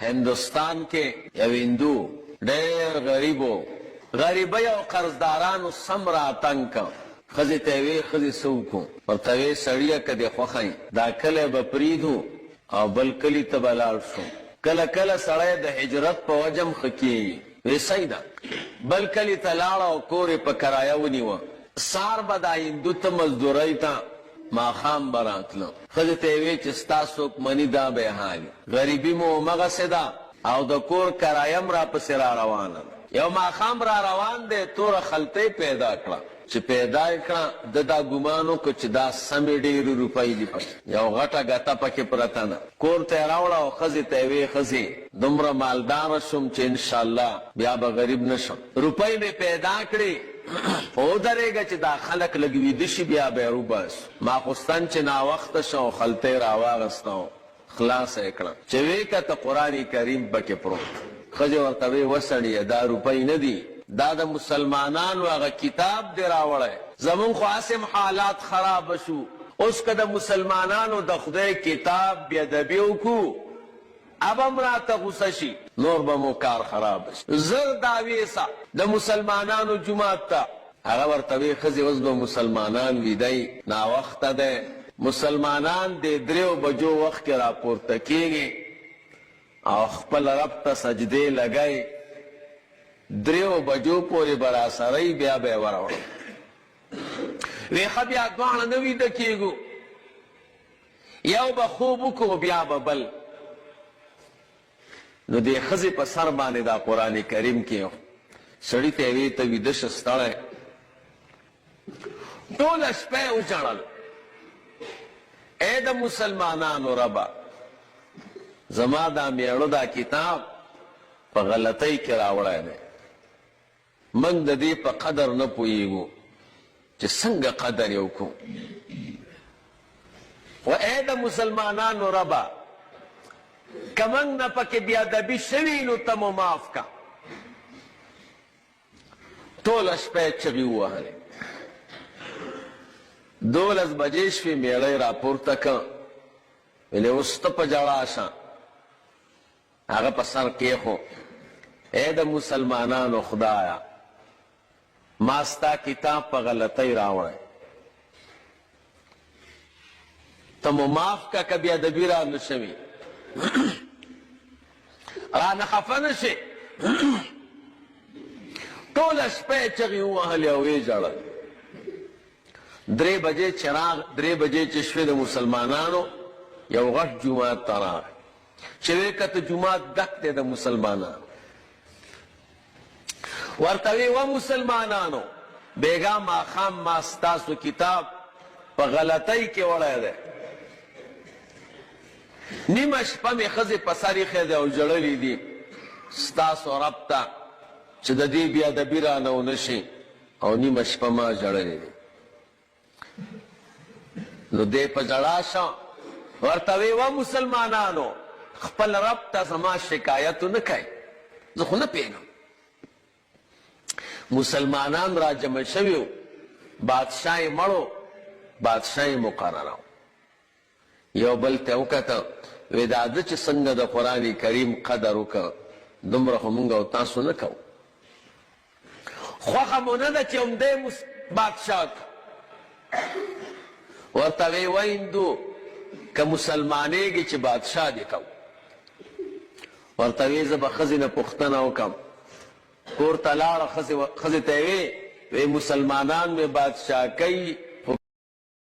هندوستان کې یو هندو ډېر غریبۍ او قرضدارانو سم راتنګ کړ. ښځې ته یې وې ښځې څه وکړو؟ ورته وې سړیه که دې خوښه یې دا کلی به پرېږدو او بل کلي ته به لاړ شو. کله کله سړی د هجرت په وجه هم ښه کېږي. وې صحیح ده. بل کلي ته لاړه او کور یې په کرایه ونیوه. سار به دا هندو ته مزدورۍ ته ماښام به راتله. ښځې ته یې وې چې ستا څوک مني دا به یې حال غریبي مو همغسې ده او د کور کرایه هم راپسې را روانه ده. یو ماښام را روان دی توره خلطۍ پیدا کړه. چې پیدا یې کړه د دا ګمان وکړه چې دا سمې ډېرې روپۍ دي پکې یو غټه ګته پکې پرته ده. کور ته یې راوړه او ښځې ته یې وې ښځې دومره مالداره شوم چې انشاءالله بیا به غریب نه شم. روپۍ مې پیدا کړې ودرېږه چې دا خلک لږ ویده شي بیا به یې روباسو. ماخوستن چې ناوخته شو او خلطۍ راواغسته او خلاصه یې کړه چې ویې کته قرآن کریم پکې پروت. ښځې ورته وې وسړیه دا روپۍ نه دي دا د مسلمانانو هغه کتاب دی راوړی. زمونږ خو اسم حالات خراب شو. اوس که د مسلمانانو د خدای کتاب بېادبي وکړو اب هم راته غوسه شي نور به مو کار خراب شي. زر داویسه د مسلمانانو جومات ته هغه ورته وې ښځې اوس به مسلمانان ویدی ناوخته دی مسلمانان د 3 بجو وخت کې راپورته کېږي او خپل رب ته سجدې لګئ 3 بجو پورې به راسرئ بیا به یې وراوړم. وی ښه بیا دواړه نه ویده کېږو یو به خوب وکړو بیا به بل. نو دې ښځې په سر باندې دا قرآن کریم کې سړي ته یې وی ته ویده شه ستړی. ټوله شپه یې وچړل ای د مسلمانانو ربه زما دا میړه دا کتاب په غلطۍ کې راوړی دی موږ د دې په قدر نه پوهېږو چې څنګه قدر یې وکړو. و ای د مسلمانانو ربه که موږ نه پکې بېادبي شوي نو ته مو معاف که. ټوله شپه یې چغې ووهلې 12 بجې شوې میړه یې راپورته که ویلې اوس ته په ژړا شه. هغه په سر کېښو ای د مسلمانانو خدایه ما ستا کتاب په غلطۍ راوړی ته مو معاف که که بېادبي را نه شوي رانه خفه نه شې. ټوله شپه یې چغې ووهلې او ویې ژړل. 3 بجې چې راغ 3 بجې چې شوې د مسلمانانو یو غټ جومات ته راغی چې ویې کته جومات ډک دی د مسلمانانو. ورته وی و مسلمانانو بیګا ماښام ما ستاسو کتاب په غلطۍ کې وړی دی. نیمه شپه مې ښځې په سر ایښی دی او ژړلي دي ستاسو رب ته چې د دې بېادبي رانه ونه شي او نیمه شپه ما ژړلي دي. نو دی په ژړا شه ورته وی و مسلمانانو خپل رب ته زما شکایت نه کوئ زه خو نه پوهېږم. مسلمانان را جمع شویو بادشاہ یې مړو بادشاہ یې مقرره یو بل ته وکته وی دا ده چې څنګه د قرآن کریم قدر وکړه دومره خو مونږ او تاسو نه کوو. خوښه مو نه ده چې عمده بادشاه ورته وی ویندو که مسلمانېږي چې بادشاه دې کوو. ورته وی زه به ښځې نه پوښتنه وکړم کور ته لاړه ښځې ته یې وی مسلمانان مې بادشاه کوي